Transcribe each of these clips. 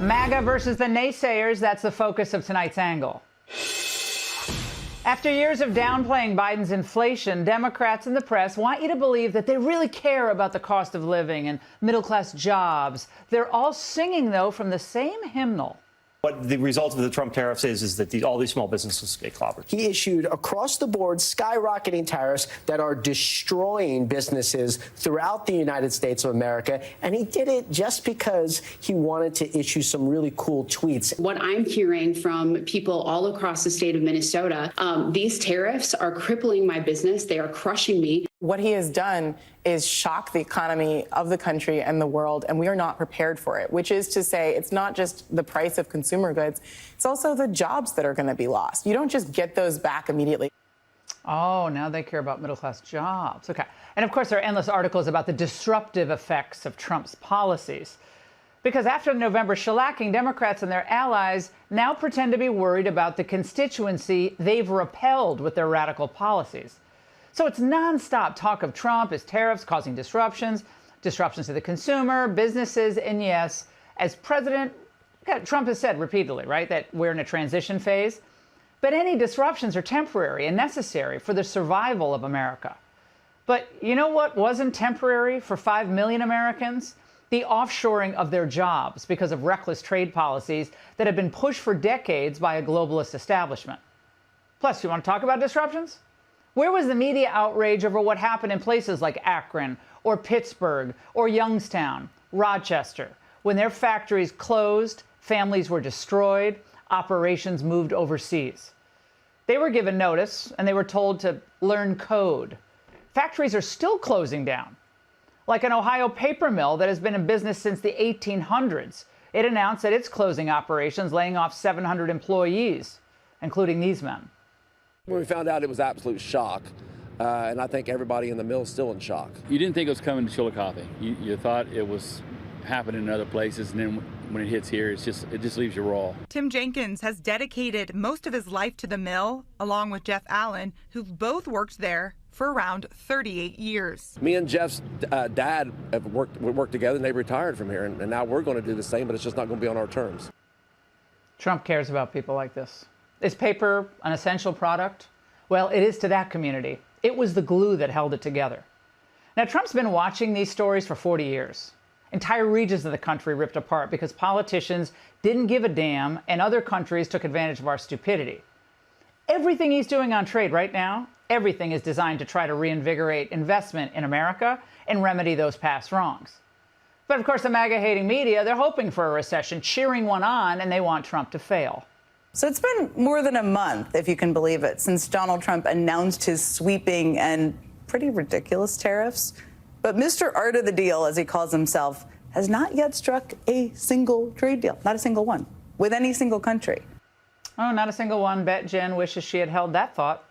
MAGA versus the naysayers, that's the focus of tonight's angle. After years of downplaying Biden's inflation, Democrats and the press want you to believe that they really care about the cost of living and middle-class jobs. They're all singing, though, from the same hymnal. What the result of the Trump tariffs is that all these small businesses get clobbered. He issued across-the-board skyrocketing tariffs that are destroying businesses throughout the United States of America, and he did it just because he wanted to issue some really cool tweets. What I'm hearing from people all across the state of Minnesota, these tariffs are crippling my business. They are crushing me. What he has done is shock the economy of the country and the world, and we are not prepared for it, which is to say it's not just the price of consumer goods, it's also the jobs that are going to be lost. You don't just get those back immediately. Oh, now they care about middle-class jobs. Okay. And, of course, there are endless articles about the disruptive effects of Trump's policies. Because after the November shellacking, Democrats and their allies now pretend to be worried about the constituency they've repelled with their radical policies. So it's nonstop talk of Trump, his tariffs causing disruptions to the consumer, businesses, and yes, as President Trump has said repeatedly, right, that we're in a transition phase. But any disruptions are temporary and necessary for the survival of America. But you know what wasn't temporary for 5 million Americans? The offshoring of their jobs because of reckless trade policies that have been pushed for decades by a globalist establishment. Plus, you want to talk about disruptions? Where was the media outrage over what happened in places like Akron or Pittsburgh or Youngstown, Rochester, when their factories closed, families were destroyed, operations moved overseas? They were given notice and they were told to learn code. Factories are still closing down. Like an Ohio paper mill that has been in business since the 1800s. It announced that it's closing operations, laying off 700 employees, including these men. When we found out, it was absolute shock, and I think everybody in the mill is still in shock. You didn't think it was coming to Chillicothe. You thought it was happening in other places, and then when it hits here, it just leaves you raw. Tim Jenkins has dedicated most of his life to the mill, along with Jeff Allen, who've both worked there for around 38 years. Me and Jeff's dad have worked together, and they retired from here, and now we're going to do the same, but it's just not going to be on our terms. Trump cares about people like this. Is paper an essential product? Well, it is to that community. It was the glue that held it together. Now, Trump's been watching these stories for 40 years. Entire regions of the country ripped apart because politicians didn't give a damn and other countries took advantage of our stupidity. Everything he's doing on trade right now, everything is designed to try to reinvigorate investment in America and remedy those past wrongs. But of course, the MAGA-hating media, they're hoping for a recession, cheering one on, and they want Trump to fail. So it's been more than a month, if you can believe it, since Donald Trump announced his sweeping and pretty ridiculous tariffs. But Mr. Art of the Deal, as he calls himself, has not yet struck a single trade deal, not a single one, with any single country. Oh, not a single one. Bet Jen wishes she had held that thought.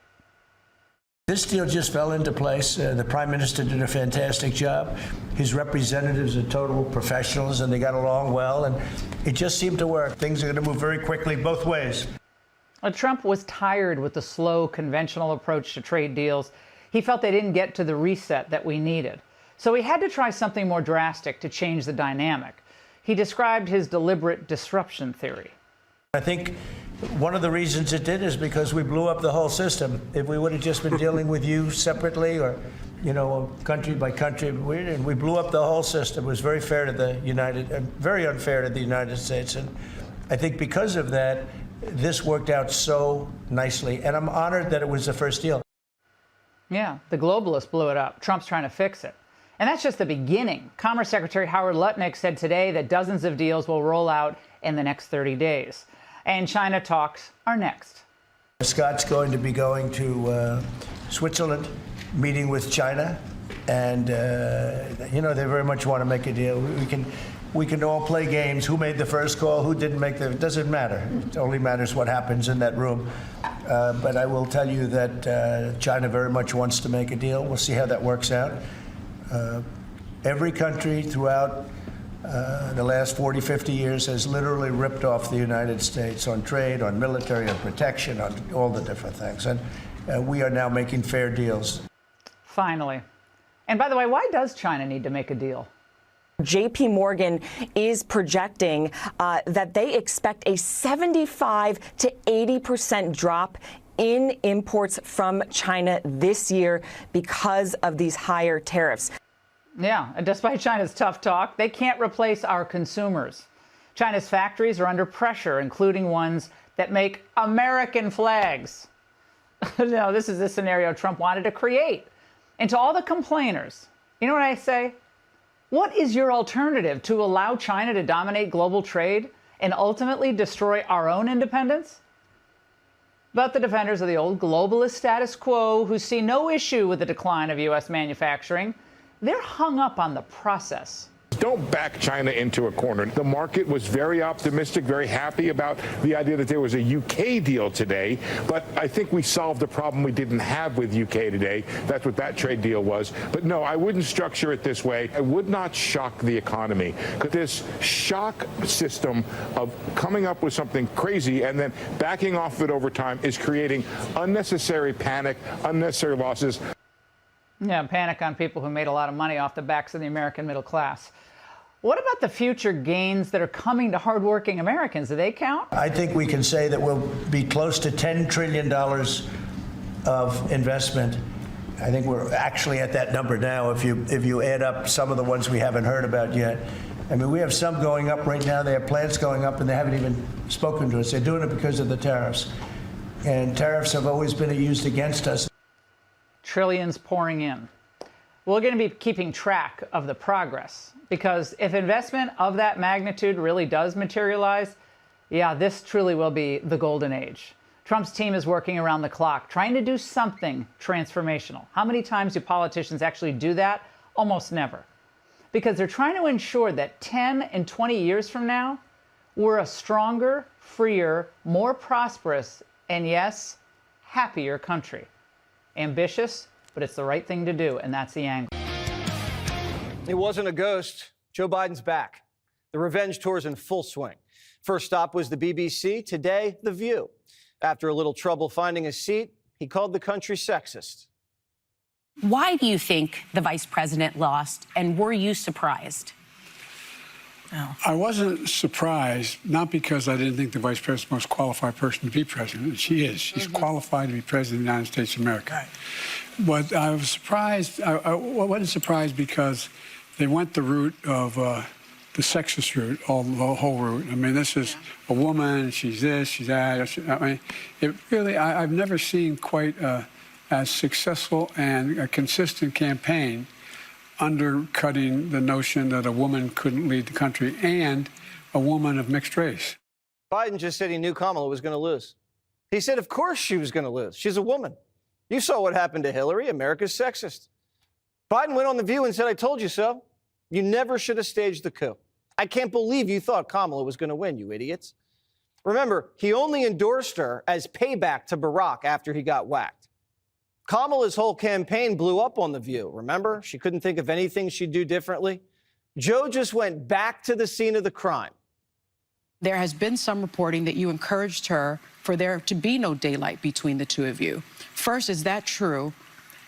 This deal just fell into place. The Prime Minister did a fantastic job. His representatives are total professionals, and they got along well, and it just seemed to work. Things are going to move very quickly both ways. Trump was tired with the slow, conventional approach to trade deals. He felt they didn't get to the reset that we needed. So he had to try something more drastic to change the dynamic. He described his deliberate disruption theory. I think one of the reasons it did is because we blew up the whole system. If we would have just been dealing with you separately or, country by country, we blew up the whole system. It was very fair to very unfair to the United States. And I think because of that, this worked out so nicely. And I'm honored that it was the first deal. Yeah, the globalists blew it up. Trump's trying to fix it. And that's just the beginning. Commerce Secretary Howard Lutnick said today that dozens of deals will roll out in the next 30 days. And China talks are next. Scott's going to be going to Switzerland, meeting with China, and they very much want to make a deal. We can all play games. Who made the first call? Who didn't make it doesn't matter. It only matters what happens in that room. But I will tell you that China very much wants to make a deal. We'll see how that works out. Every country throughout the last 40, 50 years has literally ripped off the United States on trade, on military, on protection, on all the different things. And we are now making fair deals. Finally. And by the way, why does China need to make a deal? J.P. Morgan is projecting that they expect a 75 to 80% drop in imports from China this year because of these higher tariffs. Yeah, and despite China's tough talk, they can't replace our consumers. China's factories are under pressure, including ones that make American flags. No, this is the scenario Trump wanted to create. And to all the complainers, you know what I say? What is your alternative to allow China to dominate global trade and ultimately destroy our own independence? But the defenders of the old globalist status quo, who see no issue with the decline of U.S. manufacturing, they're hung up on the process. Don't back China into a corner. The market was very optimistic, very happy about the idea that there was a UK deal today. But I think we solved the problem we didn't have with UK today. That's what that trade deal was. But no, I wouldn't structure it this way. I would not shock the economy. Because this shock system of coming up with something crazy and then backing off of it over time is creating unnecessary panic, unnecessary losses. Yeah, panic on people who made a lot of money off the backs of the American middle class. What about the future gains that are coming to hardworking Americans? Do they count? I think we can say that we'll be close to $10 trillion of investment. I think we're actually at that number now if you add up some of the ones we haven't heard about yet. I mean, we have some going up right now. They have plants going up, and they haven't even spoken to us. They're doing it because of the tariffs. And tariffs have always been used against us. Trillions pouring in. We're going to be keeping track of the progress, because if investment of that magnitude really does materialize, yeah, this truly will be the golden age. Trump's team is working around the clock, trying to do something transformational. How many times do politicians actually do that? Almost never. Because they're trying to ensure that 10 and 20 years from now, we're a stronger, freer, more prosperous, and yes, happier country. Ambitious, but it's the right thing to do, and that's the angle. He wasn't a ghost. Joe Biden's back. The revenge tour's in full swing. First stop was the BBC. Today, The View. After a little trouble finding a seat, he called the country sexist. Why do you think the vice president lost, and were you surprised? No. I wasn't surprised, not because I didn't think the vice president was the most qualified person to be president. She is. She's qualified to be president of the United States of America. Right. But I was surprised. I wasn't surprised because they went the route of the sexist route, the whole route. I mean, this is a woman. She's this. She's that. I mean, it really. I've never seen quite as successful and a consistent campaign undercutting the notion that a woman couldn't lead the country, and a woman of mixed race. Biden just said he knew Kamala was going to lose. He said, of course she was going to lose. She's a woman. You saw what happened to Hillary. America's sexist. Biden went on The View and said, I told you so. You never should have staged the coup. I can't believe you thought Kamala was going to win, you idiots. Remember, he only endorsed her as payback to Barack after he got whacked. Kamala's whole campaign blew up on The View, remember? She couldn't think of anything she'd do differently. Joe just went back to the scene of the crime. There has been some reporting that you encouraged her for there to be no daylight between the two of you. First, is that true?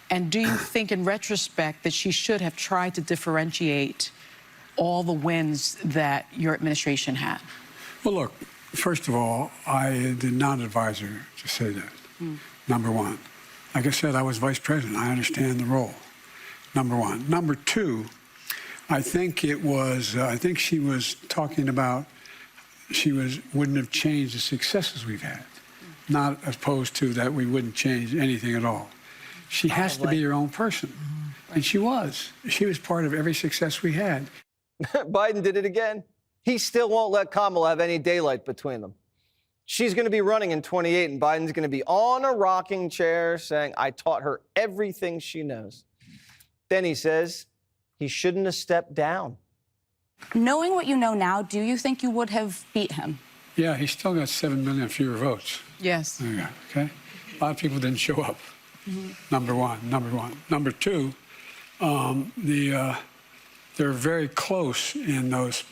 And do you think in retrospect that she should have tried to differentiate all the wins that your administration had? Well, look, first of all, I did not advise her to say that, number one. Like I said, I was vice president. I understand the role, number one. Number two, I think she was talking about wouldn't have changed the successes we've had, not opposed to that we wouldn't change anything at all. She has to be her own person, and she was. She was part of every success we had. Biden did it again. He still won't let Kamala have any daylight between them. She's going to be running in 28, and Biden's going to be on a rocking chair saying, I taught her everything she knows. Then he says he shouldn't have stepped down. Knowing what you know now, do you think you would have beat him? Yeah, he still got 7 million fewer votes. Yes. There you go, okay? A lot of people didn't show up, number one. Number two, they're very close in those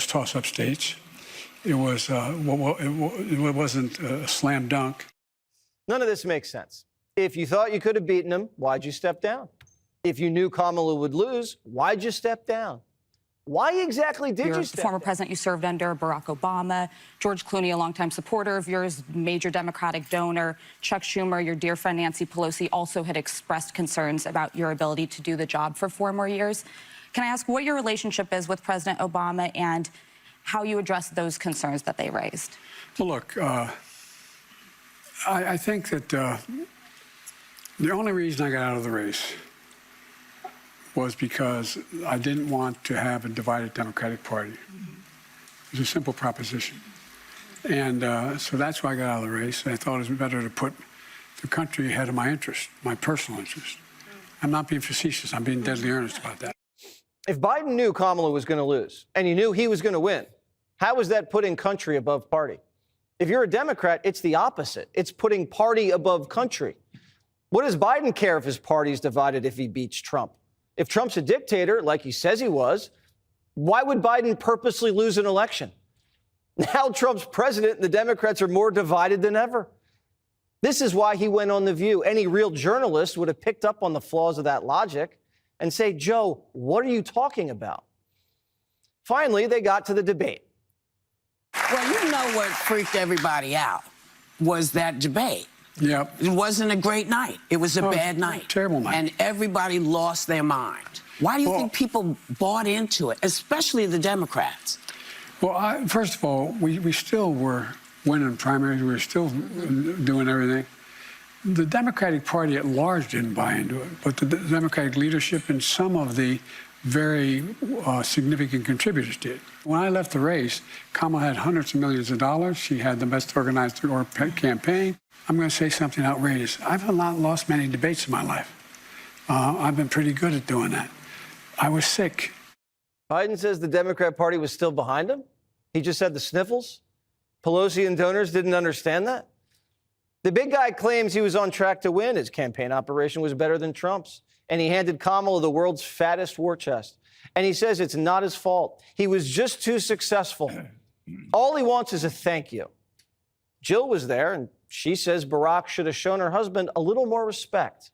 toss-up states. It wasn't a slam dunk. None of this makes sense. If you thought you could have beaten him, why'd you step down? If you knew Kamala would lose, why'd you step down? Why exactly did you step former down? president you served under, Barack Obama, George Clooney, a longtime supporter of yours, major Democratic donor, Chuck Schumer, your dear friend Nancy Pelosi also had expressed concerns about your ability to do the job for 4 more years. Can I ask what your relationship is with President Obama and how you address those concerns that they raised? Well, look, I think that the only reason I got out of the race was because I didn't want to have a divided Democratic Party. It was a simple proposition. And so that's why I got out of the race. I thought it was better to put the country ahead of my interest, my personal interest. I'm not being facetious. I'm being deadly earnest about that. If Biden knew Kamala was going to lose and he knew he was going to win, how is that putting country above party? If you're a Democrat, it's the opposite. It's putting party above country. What does Biden care if his party's divided if he beats Trump? If Trump's a dictator, like he says he was, why would Biden purposely lose an election? Now Trump's president and the Democrats are more divided than ever. This is why he went on The View. Any real journalist would have picked up on the flaws of that logic and say, Joe, what are you talking about? Finally, they got to the debate. Well, you know what freaked everybody out was that debate. Yep. It wasn't a great night. It was a bad night. Terrible night. And everybody lost their mind. Why do you think people bought into it, especially the Democrats? Well, first of all, we still were winning primaries. We were still doing everything. The Democratic Party at large didn't buy into it, but the Democratic leadership and some of the very significant contributors did. When I left the race, Kamala had hundreds of millions of dollars. She had the best organized campaign. I'm going to say something outrageous. I've not lost many debates in my life. I've been pretty good at doing that. I was sick. Biden says the Democrat Party was still behind him. He just had the sniffles. Pelosi and donors didn't understand that. The big guy claims he was on track to win. His campaign operation was better than Trump's. And he handed Kamala the world's fattest war chest. And he says it's not his fault. He was just too successful. All he wants is a thank you. Jill was there, and she says Barack should have shown her husband a little more respect.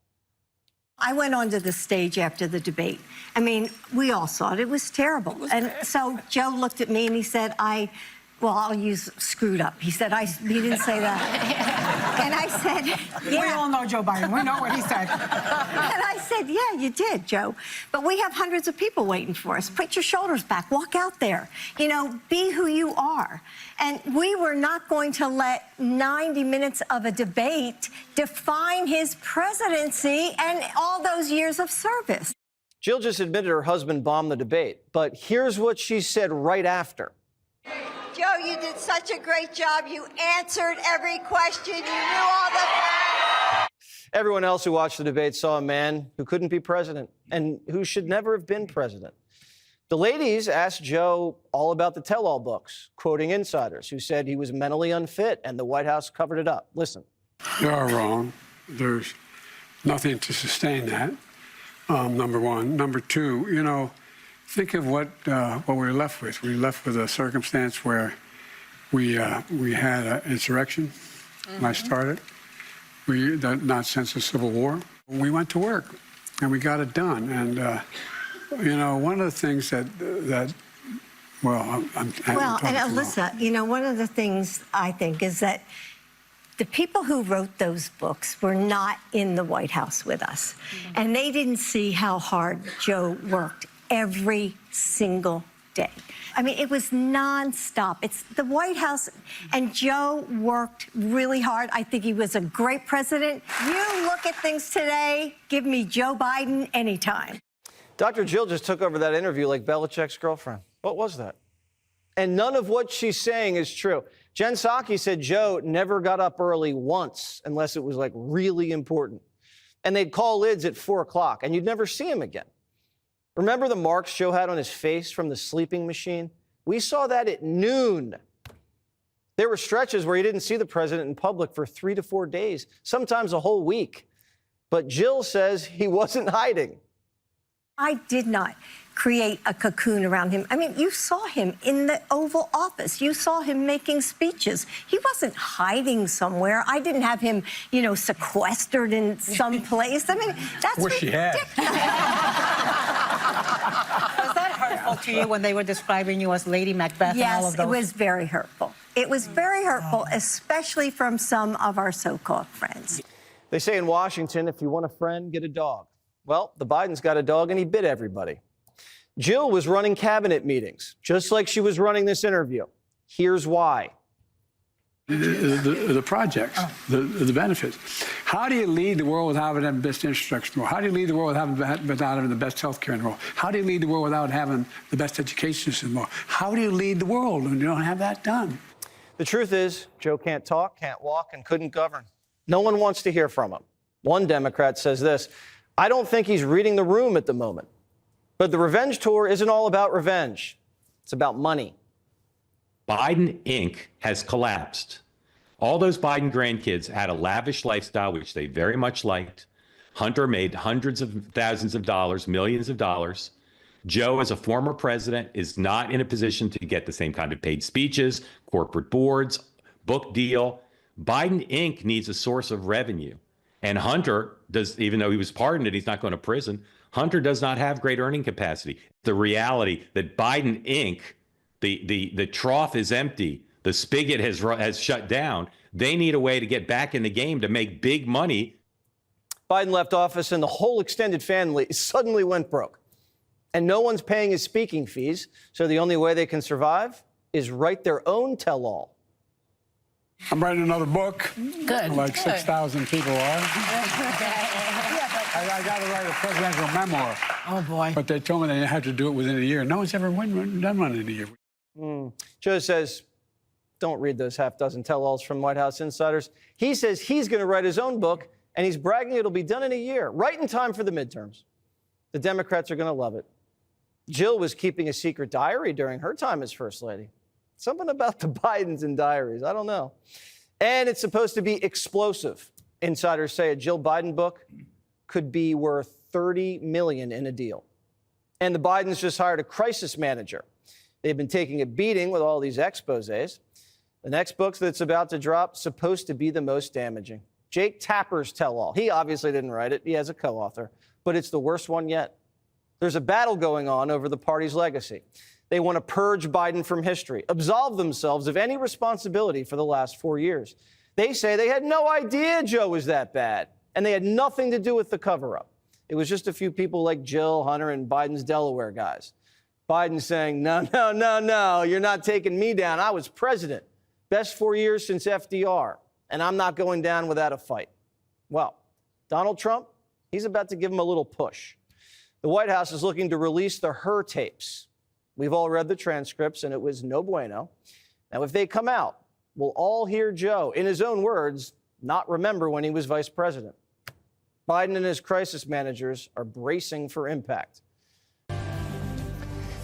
I went onto the stage after the debate. I mean, we all saw it. It was terrible. And so Joe looked at me and he said, I'll use screwed up. He said, he didn't say that. And I said, yeah. We all know Joe Biden. We know what he said. And I said, yeah, you did, Joe. But we have hundreds of people waiting for us. Put your shoulders back. Walk out there. You know, be who you are. And we were not going to let 90 minutes of a debate define his presidency and all those years of service. Jill just admitted her husband bombed the debate. But here's what she said right after. Joe, you did such a great job. You answered every question. You knew all the facts. Everyone else who watched the debate saw a man who couldn't be president and who should never have been president. The ladies asked Joe all about the tell-all books, quoting insiders who said he was mentally unfit and the White House covered it up. Listen. You are wrong. There's nothing to sustain that, number one. Number two, you know, think of what we were left with. We were left with a circumstance where we had an insurrection when I started. Not since the Civil War. We went to work, and we got it done. And you know, one of the things and Alyssa, you know, one of the things I think is that the people who wrote those books were not in the White House with us, and they didn't see how hard Joe worked every single day. I mean, it was nonstop. It's the White House, and Joe worked really hard. I think he was a great president. You look at things today, give me Joe Biden anytime. Dr. Jill just took over that interview like Belichick's girlfriend. What was that? And none of what she's saying is true. Jen Psaki said Joe never got up early once unless it was like really important. And they'd call lids at 4 o'clock and you'd never see him again. Remember the marks Joe had on his face from the sleeping machine? We saw that at noon. There were stretches where he didn't see the president in public for 3 to 4 days, sometimes a whole week. But Jill says he wasn't hiding. I did not create a cocoon around him. I mean, you saw him in the Oval Office. You saw him making speeches. He wasn't hiding somewhere. I didn't have him, you know, sequestered in some place. I mean, that's wish he had. Was that hurtful hurtful to you when they were describing you as Lady Macbeth and all of Yes, those? it was very hurtful. It was very hurtful, especially from some of our so-called friends. They say in Washington, if you want a friend, get a dog. Well, the Bidens got a dog and he bit everybody. Jill was running cabinet meetings, just like she was running this interview. Here's why. The projects, the benefits. How do you lead the world without having the best infrastructure in the world? How do you lead the world without having the best health care in the world? How do you lead the world without having the best education system in the world? How do you lead the world when you don't have that done? The truth is, Joe can't talk, can't walk, and couldn't govern. No one wants to hear from him. One Democrat says this: I don't think he's reading the room at the moment. But the revenge tour isn't all about revenge. It's about money. Biden Inc. has collapsed. All those Biden grandkids had a lavish lifestyle, which they very much liked. Hunter made hundreds of thousands of dollars, millions of dollars. Joe, as a former president, is not in a position to get the same kind of paid speeches, corporate boards, book deal. Biden Inc. needs a source of revenue. And Hunter does, even though he was pardoned and he's not going to prison, Hunter does not have great earning capacity. The reality that Biden Inc., the trough is empty, the spigot has shut down. They need a way to get back in the game to make big money. Biden left office and the whole extended family suddenly went broke. And no one's paying his speaking fees, so the only way they can survive is write their own tell-all. I'm writing another book. Good. Like 6,000 people are. I got to write a presidential memoir. Oh, boy. But they told me they had to do it within a year. No one's ever done one in a year. Joe says, don't read those half dozen tell-alls from White House insiders. He says he's going to write his own book, and he's bragging it'll be done in a year, right in time for the midterms. The Democrats are going to love it. Jill was keeping a secret diary during her time as First Lady. Something about the Bidens and diaries, I don't know. And it's supposed to be explosive. Insiders say a Jill Biden book could be worth $30 million in a deal. And the Bidens just hired a crisis manager. They've been taking a beating with all these exposés. The next book that's about to drop is supposed to be the most damaging. Jake Tapper's tell-all. He obviously didn't write it. He has a co-author. But it's the worst one yet. There's a battle going on over the party's legacy. They want to purge Biden from history, absolve themselves of any responsibility for the last 4 years. They say they had no idea Joe was that bad, and they had nothing to do with the cover-up. It was just a few people like Jill, Hunter, and Biden's Delaware guys. Biden saying, no, you're not taking me down. I was president. Best 4 years since FDR, and I'm not going down without a fight. Well, Donald Trump, he's about to give him a little push. The White House is looking to release the Her tapes. We've all read the transcripts, and it was no bueno. Now, if they come out, we'll all hear Joe, in his own words, not remember when he was vice president. Biden and his crisis managers are bracing for impact.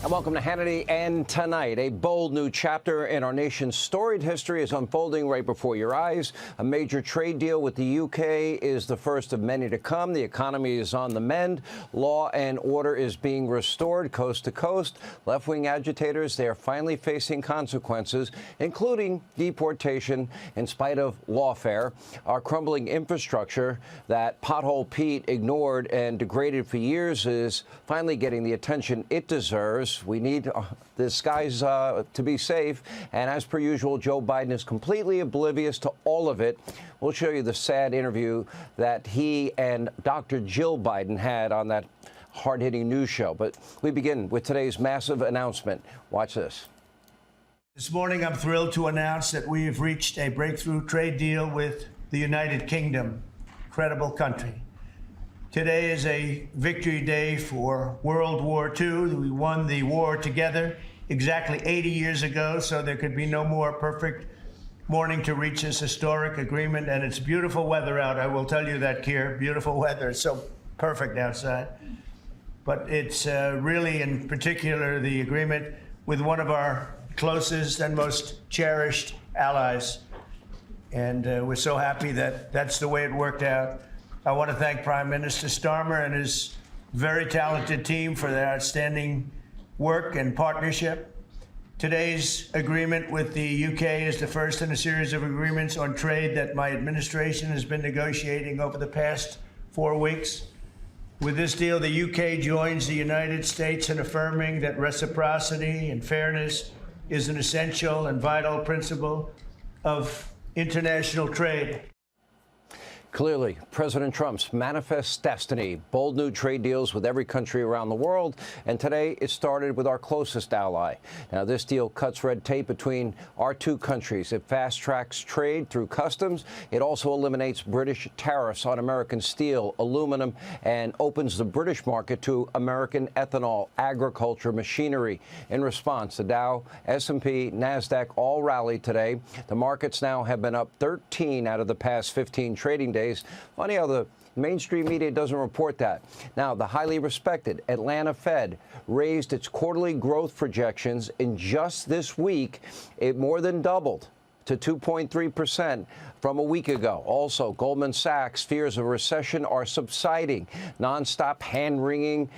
And welcome to Hannity and Tonight. A bold new chapter in our nation's storied history is unfolding right before your eyes. A major trade deal with the UK is the first of many to come. The economy is on the mend. Law and order is being restored coast to coast. Left-wing agitators, they are finally facing consequences, including deportation in spite of lawfare. Our crumbling infrastructure that Pothole Pete ignored and degraded for years is finally getting the attention it deserves. We need the skies to be safe. And as per usual, Joe Biden is completely oblivious to all of it. We'll show you the sad interview that he and Dr. Jill Biden had on that hard-hitting news show. But we begin with today's massive announcement. Watch this. This morning, I'm thrilled to announce that we have reached a breakthrough trade deal with the United Kingdom. Incredible country. Today is a victory day for World War II. We won the war together exactly 80 years ago, so there could be no more perfect morning to reach this historic agreement. And it's beautiful weather out. I will tell you that, Keir. Beautiful weather. It's so perfect outside. But it's really, in particular, the agreement with one of our closest and most cherished allies. And we're so happy that that's the way it worked out. I want to thank Prime Minister Starmer and his very talented team for their outstanding work and partnership. Today's agreement with the UK is the first in a series of agreements on trade that my administration has been negotiating over the past 4 weeks. With this deal, the UK joins the United States in affirming that reciprocity and fairness is an essential and vital principle of international trade. Clearly, President Trump's manifest destiny, bold new trade deals with every country around the world, and today it started with our closest ally. Now, this deal cuts red tape between our two countries. It fast-tracks trade through customs. It also eliminates British tariffs on American steel, aluminum, and opens the British market to American ethanol, agriculture, machinery. In response, the Dow, S&P, NASDAQ all rallied today. The markets now have been up 13 out of the past 15 trading days. Funny how the mainstream media doesn't report that. Now, the highly respected Atlanta Fed raised its quarterly growth projections in just this week. It more than doubled to 2.3% from a week ago. Also, Goldman Sachs' fears of recession are subsiding. Nonstop hand-wringing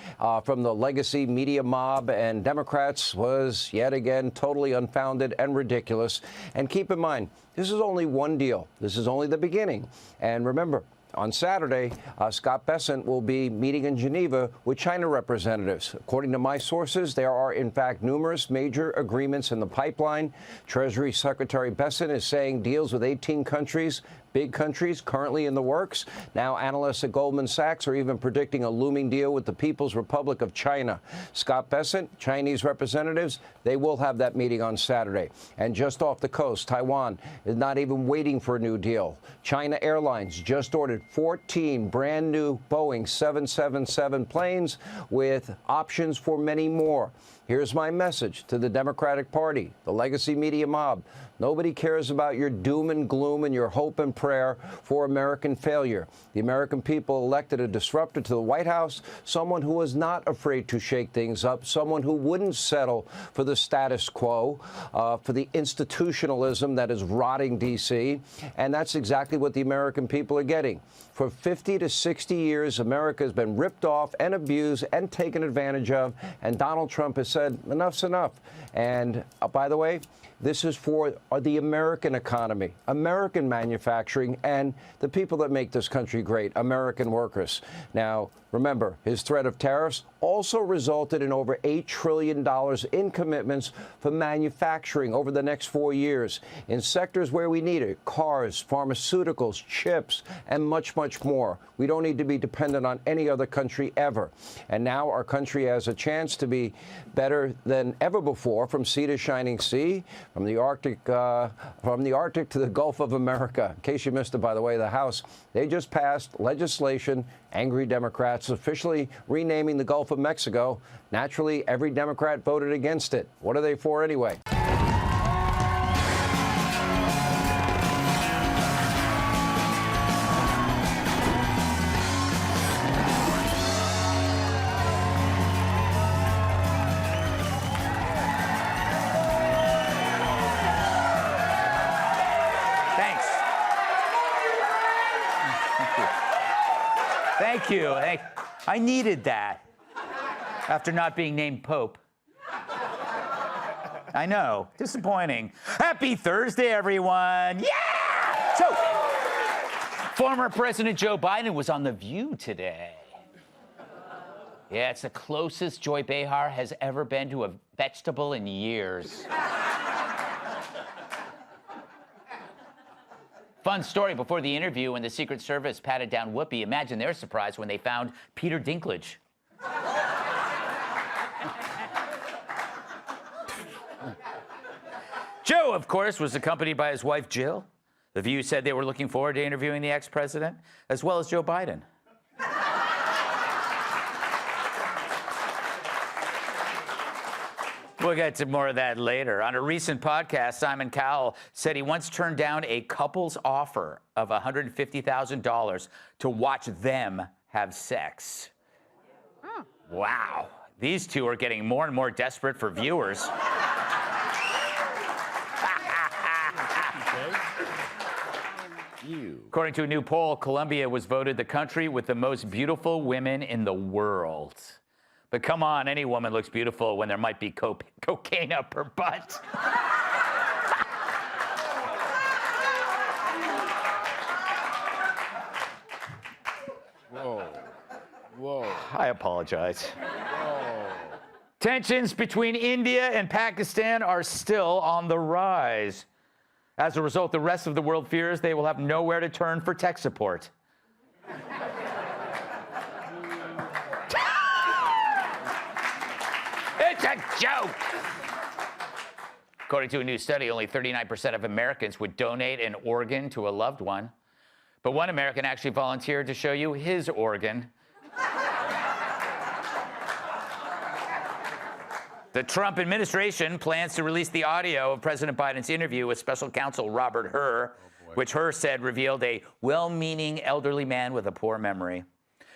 from the legacy media mob and Democrats was yet again totally unfounded and ridiculous. And keep in mind, this is only one deal. This is only the beginning. And remember, on Saturday, Scott Bessent will be meeting in Geneva with China representatives. According to my sources, there are, in fact, numerous major agreements in the pipeline. Treasury Secretary Bessent is saying deals with 18 countries, big countries, currently in the works. Now, analysts at Goldman Sachs are even predicting a looming deal with the People's Republic of China. Scott Bessent, Chinese representatives, they will have that meeting on Saturday. And just off the coast, Taiwan is not even waiting for a new deal. China Airlines just ordered 14 brand new Boeing 777 planes with options for many more. Here's my message to the Democratic Party, the legacy media mob. Nobody cares about your doom and gloom and your hope and prayer for American failure. The American people elected a disruptor to the White House, someone who was not afraid to shake things up, someone who wouldn't settle for the status quo, for the institutionalism that is rotting D.C., and that's exactly what the American people are getting. For 50 to 60 years, America has been ripped off and abused and taken advantage of, and Donald Trump has said, enough's enough. And by the way, this is for the American economy, American manufacturing, and the people that make this country great, American workers. Now, remember, his threat of tariffs also resulted in over $8 trillion in commitments for manufacturing over the next 4 years in sectors where we need it: cars, pharmaceuticals, chips, and much, much more. We don't need to be dependent on any other country ever. And now our country has a chance to be better than ever before, from sea to shining sea, from the Arctic to the Gulf of America. In case you missed it, by the way, the House, they just passed legislation, angry Democrats, officially renaming the Gulf of Mexico. Naturally, every Democrat voted against it. What are they for anyway? Thank you. I needed that after not being named Pope. I know, disappointing. Happy Thursday, everyone. Yeah! So, former President Joe Biden was on The View today. Yeah, it's the closest Joy Behar has ever been to a vegetable in years. Fun story before the interview when the Secret Service patted down Whoopi. Imagine their surprise when they found Peter Dinklage. Joe, of course, was accompanied by his wife, Jill. The View said they were looking forward to interviewing the ex-president, as well as Joe Biden. We'll get to more of that later. On a recent podcast, Simon Cowell said he once turned down a couple's offer of $150,000 to watch them have sex. Wow. These two are getting more and more desperate for viewers. According to a new poll, Colombia was voted the country with the most beautiful women in the world. But come on, any woman looks beautiful when there might be cocaine up her butt. Whoa. Whoa. I apologize. Tensions between India and Pakistan are still on the rise. As a result, the rest of the world fears they will have nowhere to turn for tech support. It's a joke! According to a new study, only 39% of Americans would donate an organ to a loved one. But one American actually volunteered to show you his organ. The Trump administration plans to release the audio of President Biden's interview with special counsel Robert Hur, which Hur said revealed a well-meaning elderly man with a poor memory.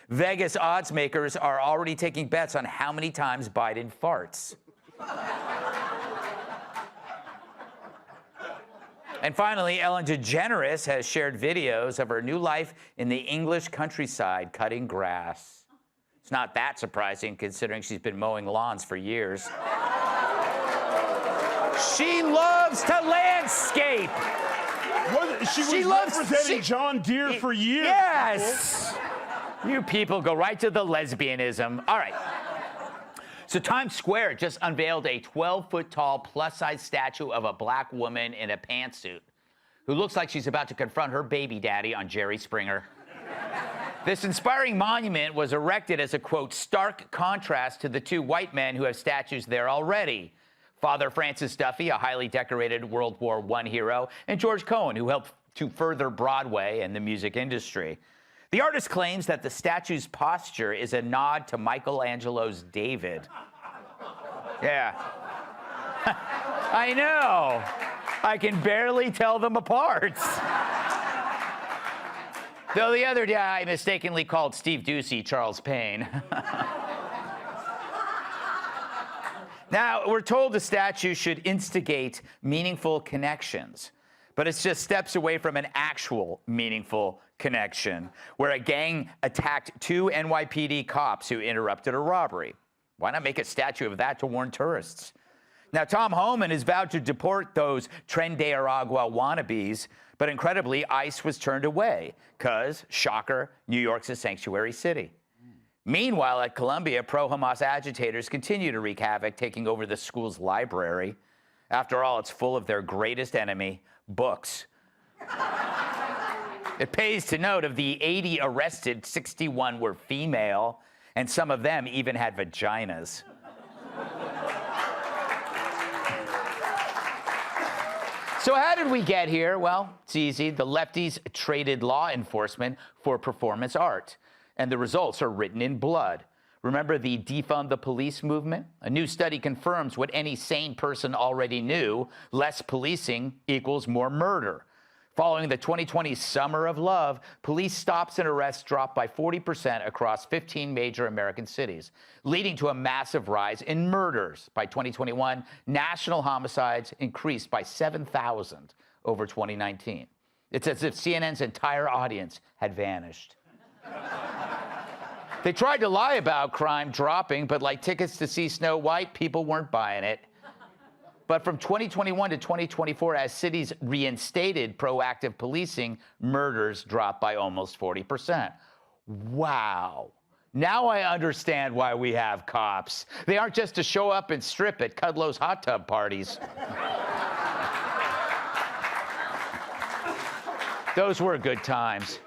Vegas odds makers are already taking bets on how many times Biden farts. And finally, Ellen DeGeneres has shared videos of her new life in the English countryside cutting grass. It's not that surprising considering she's been mowing lawns for years. She loves to landscape. She was representing John Deere for years. Yes. You people go right to the lesbianism. All right. So Times Square just unveiled a 12-foot-tall plus-size statue of a black woman in a pantsuit who looks like she's about to confront her baby daddy on Jerry Springer. This inspiring monument was erected as a, quote, stark contrast to the two white men who have statues there already. Father Francis Duffy, a highly decorated World War I hero, and George Cohan, who helped to further Broadway and the music industry. The artist claims that the statue's posture is a nod to Michelangelo's David. Yeah. I know. I can barely tell them apart. Though the other guy mistakenly called Steve Ducey Charles Payne. Now, we're told the statue should instigate meaningful connections, but it's just steps away from an actual meaningful connection, where a gang attacked two NYPD cops who interrupted a robbery. Why not make a statue of that to warn tourists? Now, Tom Homan has vowed to deport those Tren de Aragua wannabes, but incredibly, ICE was turned away because, shocker, New York's a sanctuary city. Meanwhile, at Columbia, pro-Hamas agitators continue to wreak havoc, taking over the school's library. After all, it's full of their greatest enemy, books. It pays to note of the 80 arrested, 61 were female, and some of them even had vaginas. So how did we get here? Well, it's easy. The lefties traded law enforcement for performance art, and the results are written in blood. Remember the defund the police movement? A new study confirms what any sane person already knew: less policing equals more murder. Following the 2020 Summer of Love, police stops and arrests dropped by 40% across 15 major American cities, leading to a massive rise in murders. By 2021, national homicides increased by 7,000 over 2019. It's as if CNN's entire audience had vanished. They tried to lie about crime dropping, but like tickets to see Snow White, people weren't buying it. But from 2021 to 2024, as cities reinstated proactive policing, murders dropped by almost 40%. Wow. Now I understand why we have cops. They aren't just to show up and strip at Kudlow's hot tub parties. Those were good times.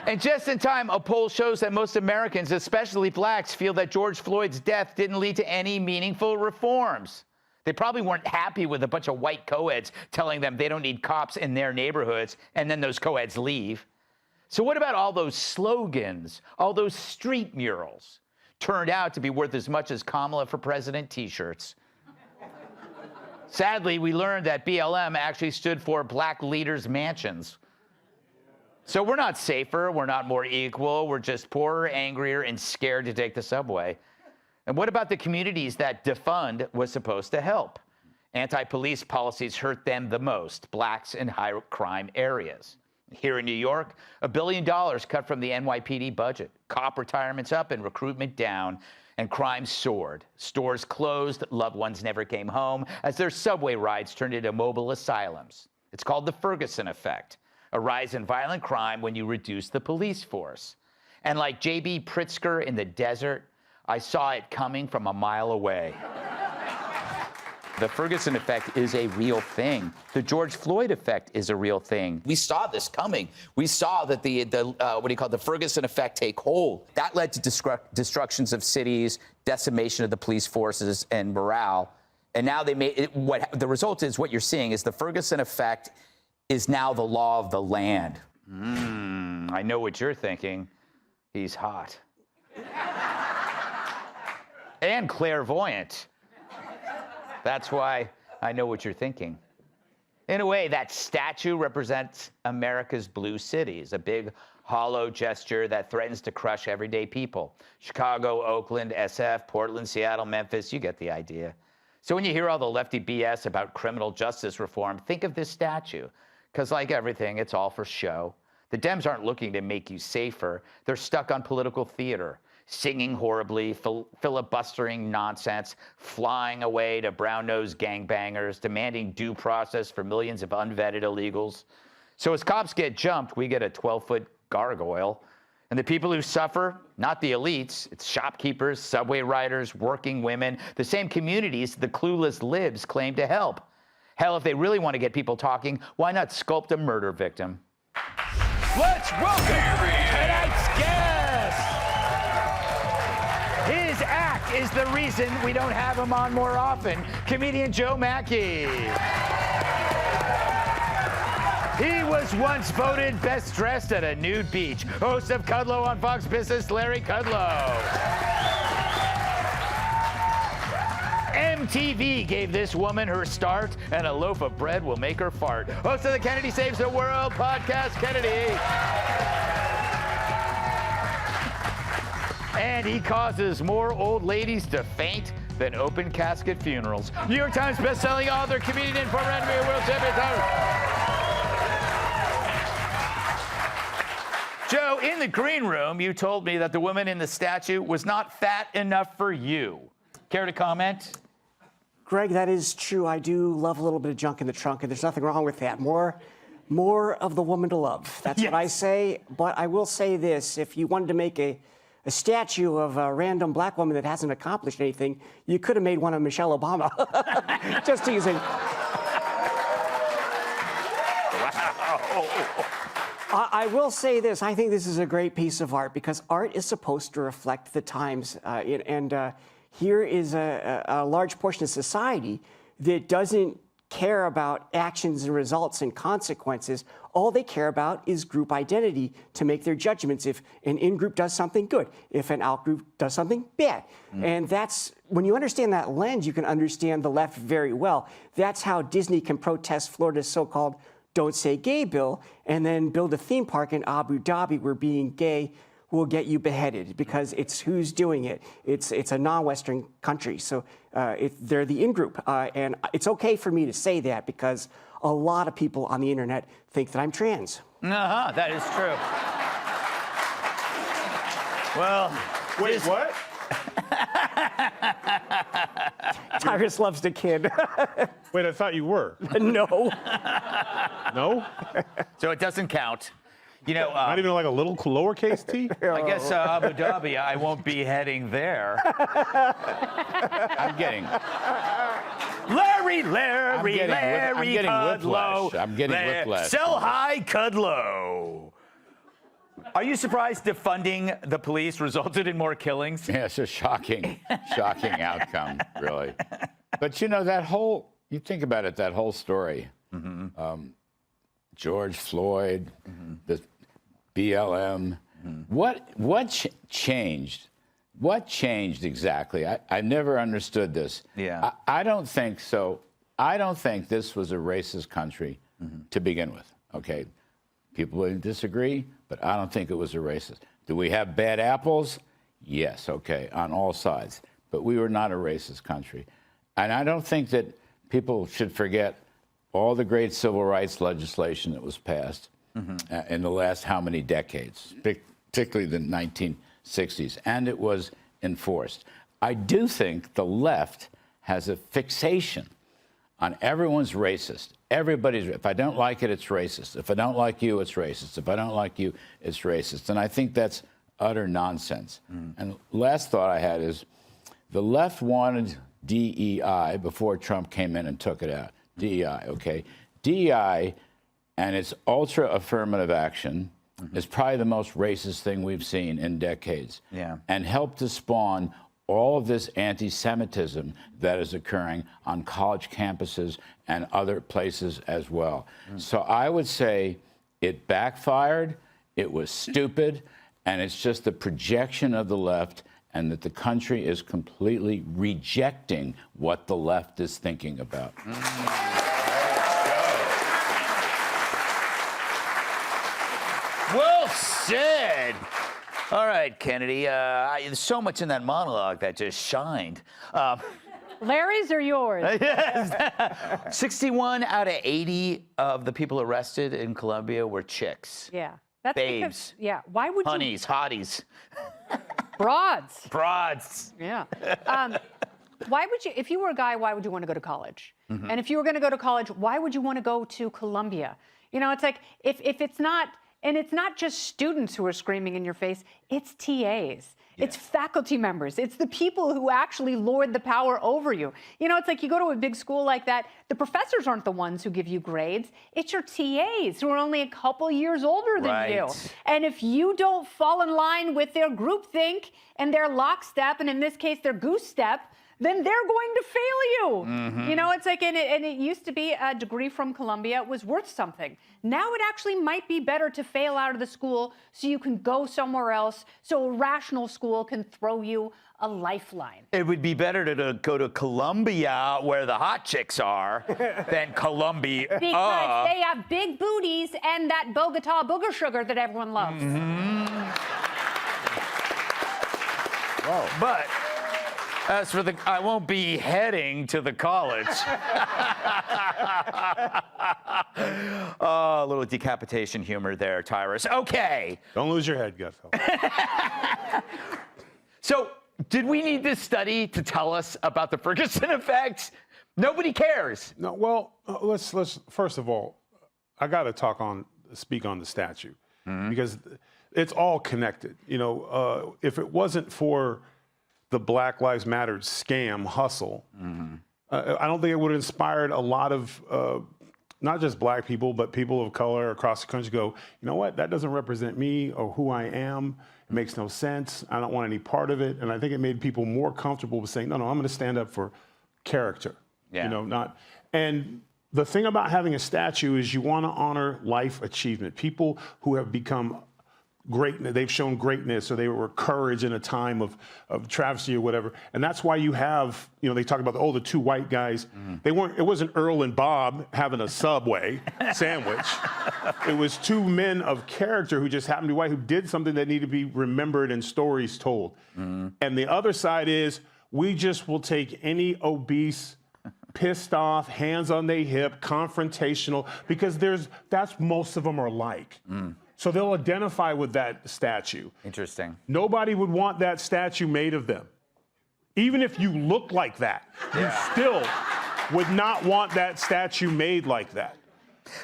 And just in time, a poll shows that most Americans, especially blacks, feel that George Floyd's death didn't lead to any meaningful reforms. They probably weren't happy with a bunch of white co-eds telling them they don't need cops in their neighborhoods, and then those co-eds leave. So what about all those slogans, all those street murals? Turned out to be worth as much as Kamala for President t-shirts. Sadly, we learned that BLM actually stood for Black Leaders Mansions. So we're not safer, we're not more equal, we're just poorer, angrier, and scared to take the subway. And what about the communities that defund was supposed to help? Anti-police policies hurt them the most, blacks in high-crime areas. Here in New York, $1 billion cut from the NYPD budget. Cop retirements up and recruitment down, and crime soared. Stores closed, loved ones never came home, as their subway rides turned into mobile asylums. It's called the Ferguson Effect, a rise in violent crime when you reduce the police force. And like J.B. Pritzker in the desert, I saw it coming from a mile away. The Ferguson effect is a real thing. The George Floyd effect is a real thing. We saw this coming. We saw that the Ferguson effect take hold. That led to destructions of cities, decimation of the police forces, and morale. And now they made it, the result is what you're seeing is the Ferguson effect is now the law of the land. I know what you're thinking. He's hot. And clairvoyant. That's why I know what you're thinking. In a way, that statue represents America's blue cities, a big hollow gesture that threatens to crush everyday people. Chicago, Oakland, SF, Portland, Seattle, Memphis, you get the idea. So when you hear all the lefty BS about criminal justice reform, think of this statue, because like everything, it's all for show. The Dems aren't looking to make you safer. They're stuck on political theater. Singing horribly, filibustering nonsense, flying away to brown-nosed gangbangers, demanding due process for millions of unvetted illegals. So as cops get jumped, we get a 12-foot gargoyle. And the people who suffer, not the elites, it's shopkeepers, subway riders, working women, the same communities the clueless libs claim to help. Hell, if they really want to get people talking, why not sculpt a murder victim? Let's welcome tonight's guest! His act is the reason we don't have him on more often. Comedian Joe Mackey. He was once voted best dressed at a nude beach. Host of Kudlow on Fox Business, Larry Kudlow. MTV gave this woman her start, and a loaf of bread will make her fart. Host of the Kennedy Saves the World podcast, Kennedy. And he causes more old ladies to faint than open casket funerals. New York Times bestselling author, comedian, and former NBA world champion. Joe, in the green room, you told me that the woman in the statue was not fat enough for you. Care to comment? Greg, that is true. I do love a little bit of junk in the trunk, and there's nothing wrong with that. More of the woman to love. That's what I say. But I will say this. If you wanted to make a statue of a random black woman that hasn't accomplished anything, you could have made one of Michelle Obama. Just teasing. Wow. I will say this. I think this is a great piece of art because art is supposed to reflect the times. Here is a large portion of society that doesn't care about actions and results and consequences. All they care about is group identity to make their judgments if an in-group does something good, if an out-group does something bad. And that's, when you understand that lens, you can understand the left very well. That's how Disney can protest Florida's so-called Don't Say Gay bill and then build a theme park in Abu Dhabi where being gay will get you beheaded because it's who's doing it. It's a non-Western country, so they're the in-group. And it's okay for me to say that because a lot of people on the internet think that I'm trans. That is true. Well, wait, what? Tyrus loves to kid. Wait, I thought you were. No. No? So it doesn't count. You know, not even like a little lowercase t? I guess Abu Dhabi, I won't be heading there. I'm getting Larry Kudlow. I'm getting whiplash. Sell high, Kudlow. Are you surprised defunding the police resulted in more killings? Yeah, it's a shocking outcome, really. But you know, you think about it, that whole story, George Floyd, the BLM, what changed? What changed exactly? I never understood this. Yeah. I don't think so. I don't think this was a racist country to begin with, okay? People would disagree, but I don't think it was a racist. Do we have bad apples? Yes, okay, on all sides. But we were not a racist country. And I don't think that people should forget all the great civil rights legislation that was passed in the last how many decades, particularly the 1960s, and it was enforced. I do think the left has a fixation on everyone's racist. If I don't like it, it's racist. If I don't like you, it's racist. If I don't like you, it's racist. And I think that's utter nonsense. And last thought I had is the left wanted DEI before Trump came in and took it out. DEI, okay? DEI and its ultra affirmative action is probably the most racist thing we've seen in decades. Yeah. And helped to spawn all of this anti-Semitism that is occurring on college campuses and other places as well. So I would say it backfired, it was stupid, and it's just the projection of the left, and that the country is completely rejecting what the left is thinking about. Well said. All right, Kennedy. There's so much in that monologue that just shined. Larry's or yours? 61 out of 80 of the people arrested in Colombia were chicks. Yeah. That's babes. Because, yeah. Why would Honeys, hotties. Broads. Broads. Yeah. Why would you, if you were a guy, why would you want to go to college? Mhm. And if you were going to go to college, why would you want to go to Columbia? You know, it's like, if it's not, and it's not just students who are screaming in your face, it's TAs. It's faculty members. It's the people who actually lord the power over you. You know, it's like you go to a big school like that, the professors aren't the ones who give you grades. It's your TAs who are only a couple years older than you. And if you don't fall in line with their groupthink and their lockstep, and in this case, their goose step, then they're going to fail you. You know, it's like, and it used to be a degree from Columbia was worth something. Now it actually might be better to fail out of the school so you can go somewhere else, so a rational school can throw you a lifeline. It would be better to go to Columbia, where the hot chicks are, than Columbia. Because they have big booties and that Bogota booger sugar that everyone loves. Whoa. But as for I won't be heading to the college. Oh, a little decapitation humor there, Tyrus. Okay. Don't lose your head, Gutfeld. So, did we need this study to tell us about the Ferguson Effect? Nobody cares. No, well, let's first of all, I got to speak on the statue because it's all connected. You know, if it wasn't for the Black Lives Matter scam hustle, I don't think it would have inspired a lot of not just black people, but people of color across the country to go, you know what, that doesn't represent me or who I am. It makes no sense. I don't want any part of it. And I think it made people more comfortable with saying, no, I'm going to stand up for character. Yeah. You know, not. And the thing about having a statue is you want to honor life achievement. People who have become great, they've shown greatness, or they were courage in a time of travesty or whatever. And that's why you have, you know, they talk about the two white guys. It wasn't Earl and Bob having a Subway sandwich. It was two men of character who just happened to be white, who did something that needed to be remembered and stories told. And the other side is, we just will take any obese, pissed off, hands on their hip, confrontational, because that's most of them are like. So they'll identify with that statue. Interesting. Nobody would want that statue made of them. Even if you look like that, you still would not want that statue made like that.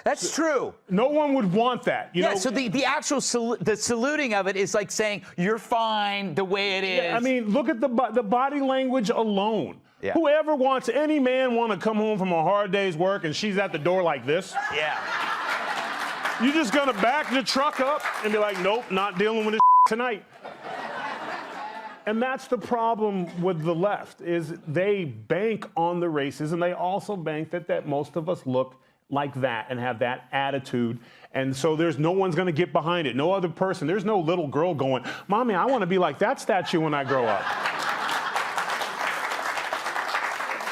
That's true. No one would want that. You know? So the actual the saluting of it is like saying, you're fine the way it is. Yeah, I mean, look at the body language alone. Yeah. Whoever wants, any man want to come home from a hard day's work and she's at the door like this? Yeah. You're just going to back the truck up and be like, nope, not dealing with this tonight. And that's the problem with the left, is they bank on the racism. They also bank that most of us look like that and have that attitude. And so there's no one's going to get behind it. No other person. There's no little girl going, Mommy, I want to be like that statue when I grow up.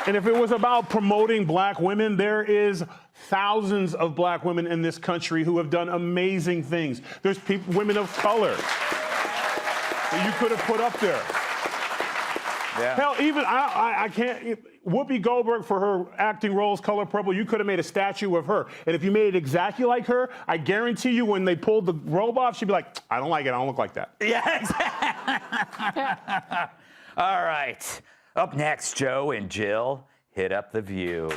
And if it was about promoting black women, there is thousands of black women in this country who have done amazing things. There's women of color that you could have put up there. Yeah. Hell, even I can't. Whoopi Goldberg, for her acting roles, Color Purple, you could have made a statue of her. And if you made it exactly like her, I guarantee you when they pulled the robe off, she'd be like, I don't like it. I don't look like that. Yeah, exactly. All right. Up next, Joe and Jill hit up The View.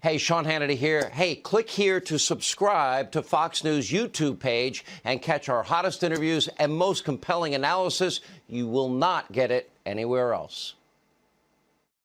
Hey, Sean Hannity here. Hey, click here to subscribe to Fox News YouTube page and catch our hottest interviews and most compelling analysis. You will not get it anywhere else.